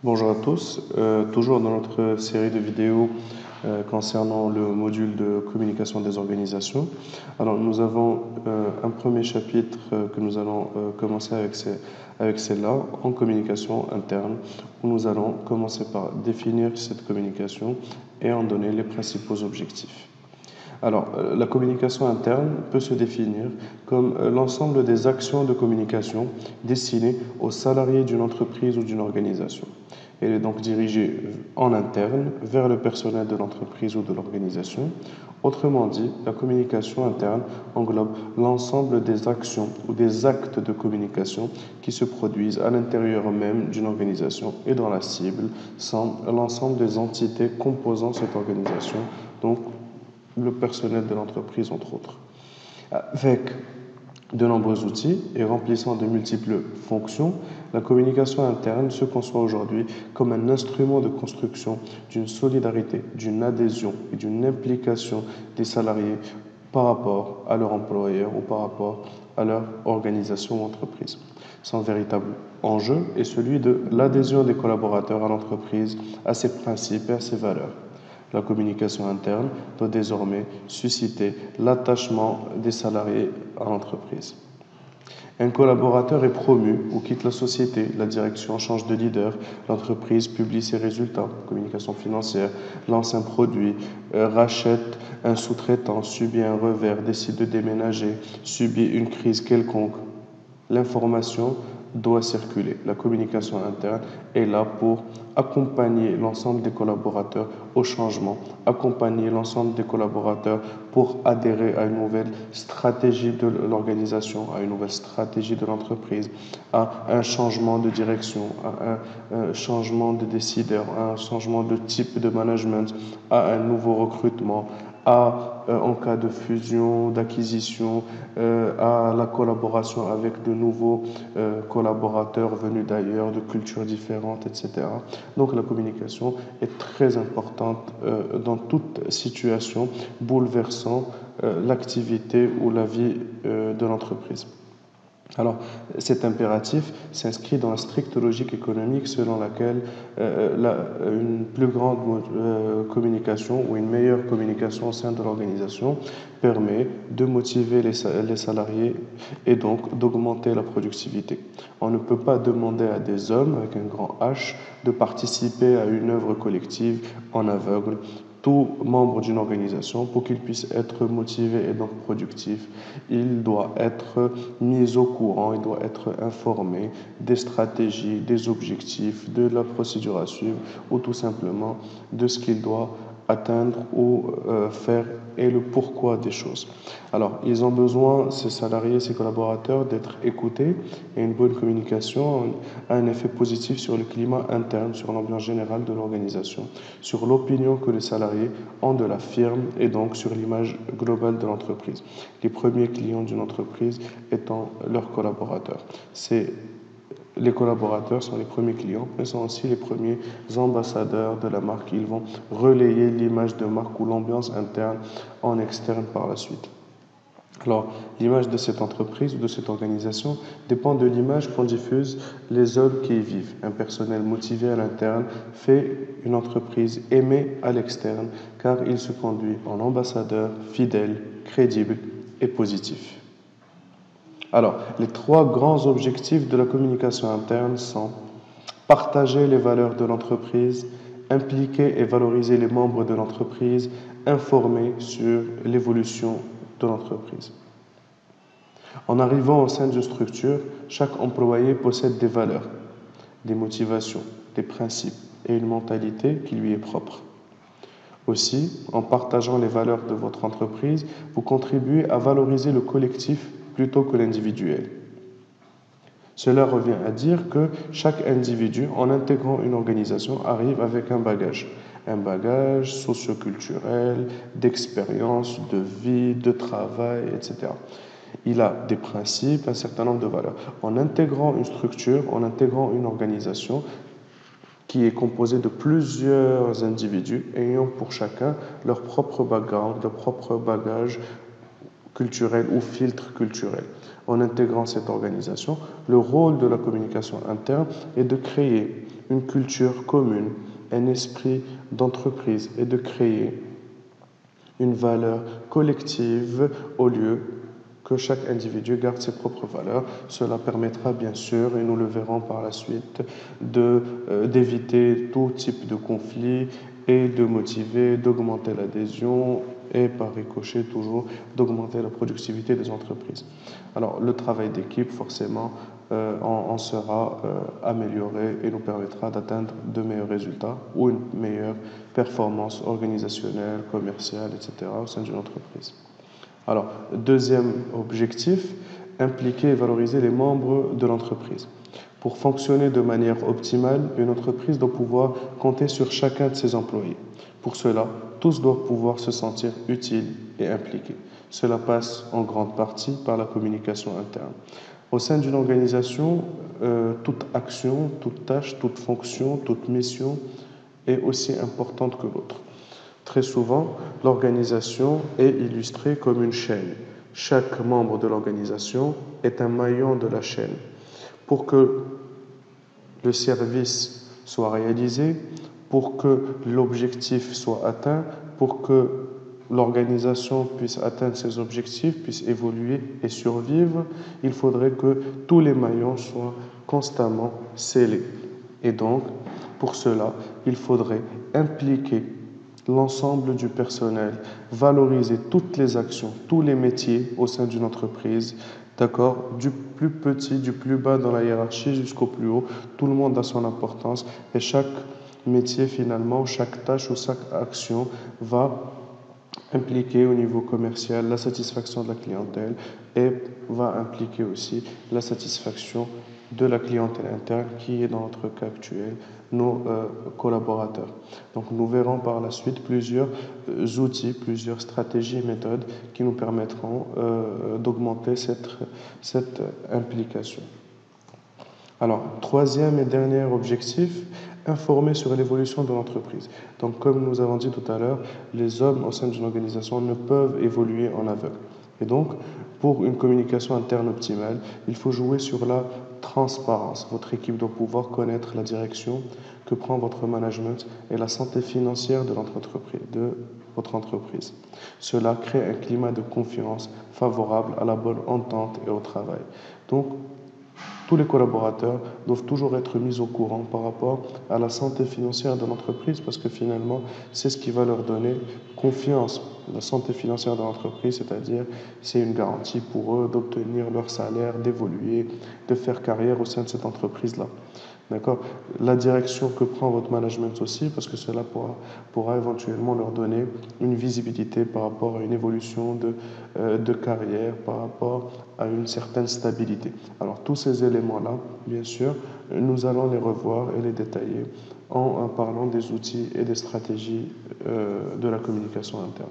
Bonjour à tous. Toujours dans notre série de vidéos concernant le module de communication des organisations. Alors, nous avons un premier chapitre que nous allons commencer avec celle-là, en communication interne, où nous allons commencer par définir cette communication et en donner les principaux objectifs. Alors, la communication interne peut se définir comme l'ensemble des actions de communication destinées aux salariés d'une entreprise ou d'une organisation. Elle est donc dirigée en interne vers le personnel de l'entreprise ou de l'organisation. Autrement dit, la communication interne englobe l'ensemble des actions ou des actes de communication qui se produisent à l'intérieur même d'une organisation et dans la cible sont l'ensemble des entités composant cette organisation, donc le personnel de l'entreprise, entre autres. Avec de nombreux outils et remplissant de multiples fonctions, la communication interne se conçoit aujourd'hui comme un instrument de construction d'une solidarité, d'une adhésion et d'une implication des salariés par rapport à leur employeur ou par rapport à leur organisation ou entreprise. Son véritable enjeu est celui de l'adhésion des collaborateurs à l'entreprise, à ses principes et à ses valeurs. La communication interne doit désormais susciter l'attachement des salariés à l'entreprise. Un collaborateur est promu ou quitte la société, la direction change de leader, l'entreprise publie ses résultats, communication financière, lance un produit, rachète un sous-traitant, subit un revers, décide de déménager, subit une crise quelconque. L'information doit circuler. La communication interne est là pour accompagner l'ensemble des collaborateurs au changement, accompagner l'ensemble des collaborateurs pour adhérer à une nouvelle stratégie de l'organisation, à une nouvelle stratégie de l'entreprise, à un changement de direction, à un changement de décideur, à un changement de type de management, à un nouveau recrutement, en cas de fusion, d'acquisition, à la collaboration avec de nouveaux collaborateurs venus d'ailleurs, de cultures différentes, etc. Donc la communication est très importante dans toute situation bouleversant l'activité ou la vie de l'entreprise. Alors, cet impératif s'inscrit dans la stricte logique économique selon laquelle une plus grande communication ou une meilleure communication au sein de l'organisation permet de motiver les salariés et donc d'augmenter la productivité. On ne peut pas demander à des hommes avec un grand H de participer à une œuvre collective en aveugle. Tout membre d'une organisation, pour qu'il puisse être motivé et donc productif, il doit être mis au courant, il doit être informé des stratégies, des objectifs, de la procédure à suivre ou tout simplement de ce qu'il doit atteindre ou faire et le pourquoi des choses. Alors, ils ont besoin, ces salariés, ces collaborateurs, d'être écoutés et une bonne communication a un effet positif sur le climat interne, sur l'ambiance générale de l'organisation, sur l'opinion que les salariés ont de la firme et donc sur l'image globale de l'entreprise. Les premiers clients d'une entreprise étant leurs collaborateurs. Les collaborateurs sont les premiers clients, mais sont aussi les premiers ambassadeurs de la marque. Ils vont relayer l'image de marque ou l'ambiance interne en externe par la suite. Alors, l'image de cette entreprise ou de cette organisation dépend de l'image qu'en diffusent les hommes qui y vivent. Un personnel motivé à l'interne fait une entreprise aimée à l'externe, car il se conduit en ambassadeur fidèle, crédible et positif. Alors, les trois grands objectifs de la communication interne sont partager les valeurs de l'entreprise, impliquer et valoriser les membres de l'entreprise, informer sur l'évolution de l'entreprise. En arrivant au sein d'une structure, chaque employé possède des valeurs, des motivations, des principes et une mentalité qui lui est propre. Aussi, en partageant les valeurs de votre entreprise, vous contribuez à valoriser le collectif plutôt que l'individuel. Cela revient à dire que chaque individu, en intégrant une organisation, arrive avec un bagage socioculturel, d'expérience, de vie, de travail, etc. Il a des principes, un certain nombre de valeurs. En intégrant une structure, en intégrant une organisation qui est composée de plusieurs individus ayant pour chacun leur propre background, leur propre bagage culturel ou filtre culturel. En intégrant cette organisation, le rôle de la communication interne est de créer une culture commune, un esprit d'entreprise et de créer une valeur collective au lieu que chaque individu garde ses propres valeurs. Cela permettra bien sûr, et nous le verrons par la suite, d'éviter tout type de conflit et de motiver, d'augmenter l'adhésion et par ricochet toujours d'augmenter la productivité des entreprises. Alors le travail d'équipe forcément en sera amélioré et nous permettra d'atteindre de meilleurs résultats ou une meilleure performance organisationnelle, commerciale, etc. au sein d'une entreprise. Alors, deuxième objectif, impliquer et valoriser les membres de l'entreprise. Pour fonctionner de manière optimale, une entreprise doit pouvoir compter sur chacun de ses employés. Pour cela, tous doivent pouvoir se sentir utiles et impliqués. Cela passe en grande partie par la communication interne. Au sein d'une organisation, toute action, toute tâche, toute fonction, toute mission est aussi importante que l'autre. Très souvent, l'organisation est illustrée comme une chaîne. Chaque membre de l'organisation est un maillon de la chaîne. Pour que le service soit réalisé, pour que l'objectif soit atteint, pour que l'organisation puisse atteindre ses objectifs, puisse évoluer et survivre, il faudrait que tous les maillons soient constamment scellés. Et donc, pour cela, il faudrait impliquer l'ensemble du personnel, valoriser toutes les actions, tous les métiers au sein d'une entreprise, d'accord, du plus petit, du plus bas dans la hiérarchie jusqu'au plus haut, tout le monde a son importance et chaque métier finalement, chaque tâche ou chaque action va impliquer au niveau commercial la satisfaction de la clientèle et va impliquer aussi la satisfaction de la clientèle interne qui est dans notre cas actuel nos collaborateurs. Donc nous verrons par la suite plusieurs outils, plusieurs stratégies et méthodes qui nous permettront d'augmenter cette implication. Alors, troisième et dernier objectif, informer sur l'évolution de l'entreprise. Donc, comme nous avons dit tout à l'heure, les hommes au sein d'une organisation ne peuvent évoluer en aveugle. Et donc, pour une communication interne optimale, il faut jouer sur la transparence. Votre équipe doit pouvoir connaître la direction que prend votre management et la santé financière de votre entreprise. Cela crée un climat de confiance favorable à la bonne entente et au travail. Donc, tous les collaborateurs doivent toujours être mis au courant par rapport à la santé financière de l'entreprise parce que finalement, c'est ce qui va leur donner confiance. La santé financière de l'entreprise, c'est-à-dire c'est une garantie pour eux d'obtenir leur salaire, d'évoluer, de faire carrière au sein de cette entreprise-là. D'accord? La direction que prend votre management aussi, parce que cela pourra éventuellement leur donner une visibilité par rapport à une évolution de carrière, par rapport à une certaine stabilité. Alors tous ces éléments-là, bien sûr, nous allons les revoir et les détailler en parlant des outils et des stratégies de la communication interne.